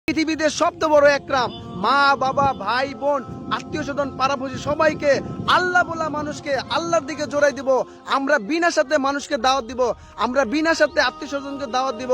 পৃথিবীতে সবচেয়ে বড় একরাম মা বাবা ভাই বোন আত্মীয় স্বজন পাড়াপড়শি সবাইকে আল্লাহ বলা মানুষকে আল্লাহর দিকে জোড়াই দিব। আমরা বিনা সাথে মানুষকে দাওয়াত দিব, আমরা বিনা সাথে আত্মীয় স্বজনকে দাওয়াত দিব।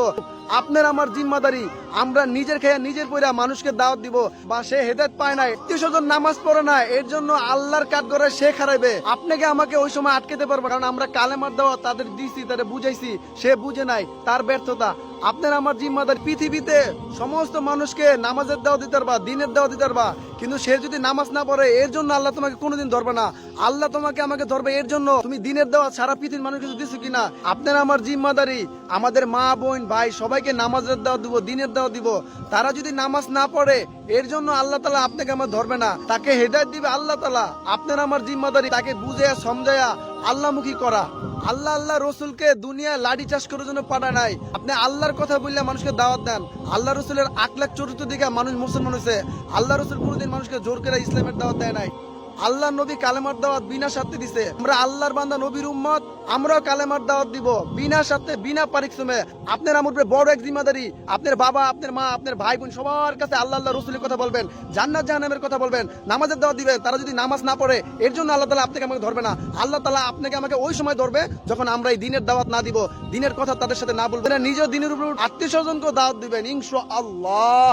আপনার আমার জিম্মাদারি, আমরা নিজের খেয়ে নিজের পয়রা মানুষকে দাওয়াত দিব। বা সে হেদায়েত পায় না, আত্মীয় স্বজন নামাজ পড়ে না, এর জন্য আল্লাহর কাঠ করে সে খারাইবে। আপনাকে আমাকে ওই সময় আটকেতে পারবে, কারণ আমরা কালেমার দাওয়াত তাদের দিছি, তাদের বুঝাইছি, সে বুঝে নাই, তার ব্যর্থতা। আপনার আমার জিম্মাদারি পৃথিবীতে সমস্ত মানুষকে নামাজের দাওয়াত দিতে পারবা, দিনের দাওয়াত দিতে পারবা, কিন্তু সে যদি নামাজ না পড়ে এর জন্য আল্লাহ তোমাকে কোনোদিন ধরবে না। আল্লাহ তোমাকে আমাকে ধরবে এর জন্য তুমি দিনের দাওয়াত সারা পৃথিবীর মানুষ কিছু দিছো কিনা। আপনার আমার জিম্মাদারি আমাদের মা বোন ভাই সবাইকে নামাজের দাওয়াত দিব, দিনের দাওয়াত দিব। তারা যদি নামাজ না পড়ে এর জন্য আল্লাহ তাআলা আপনাকে আমার ধরবে না, তাকে হেদায়েত দিবে আল্লাহ তাআলা। আপনার আমার জিম্মাদারি তাকে বুঝাইয়া সমঝাইয়া আল্লাহমুখী করা। আল্লাহ আল্লাহ রসুলকে দুনিয়ায় লাঠি চাষ করার জন্য পাঠায় নাই। আপনি আল্লাহর কথা বললে মানুষকে দাওয়াত দেন। আল্লাহ রসুলের আখলাক চরিত্র দিকে মানুষ মুসলমান হয়েছে। আল্লাহ রসুল কোনোদিন মানুষকে জোর করে ইসলামের দাওয়াত দেয় নাই। আল্লাহ নবী কালেমার দাওয়াত বিনা স্বার্থে দিছে। আমরা আল্লাহর বান্দা নবীর উম্মত, আমরাও কালেমার দাওয়াত দিব বিনা স্বার্থে বিনা পারিশ্রমে। আপনার আমার উপরে বড় এক জিম্মাদারি, আপনার বাবা আপনার মা আপনার ভাই বোন সবার কাছে আল্লাহ আল্লাহ রসুলের কথা বলবেন, জান্নাত জাহান্নামের কথা বলবেন, নামাজের দাওয়াত দিবেন। তারা যদি নামাজ না পড়ে এর জন্য আল্লাহ তাআলা আপনাকে আমাকে ধরবে না। আল্লাহ তাআলা আপনাকে আমাকে ওই সময় ধরবে যখন আমরা এই দিনের দাওয়াত না দিব, দিনের কথা তাদের সাথে না বলবেন, নিজের দিনের উপর আত্মীয় স্বজনকে দাওয়াত দিবেন ইনশাআল্লাহ।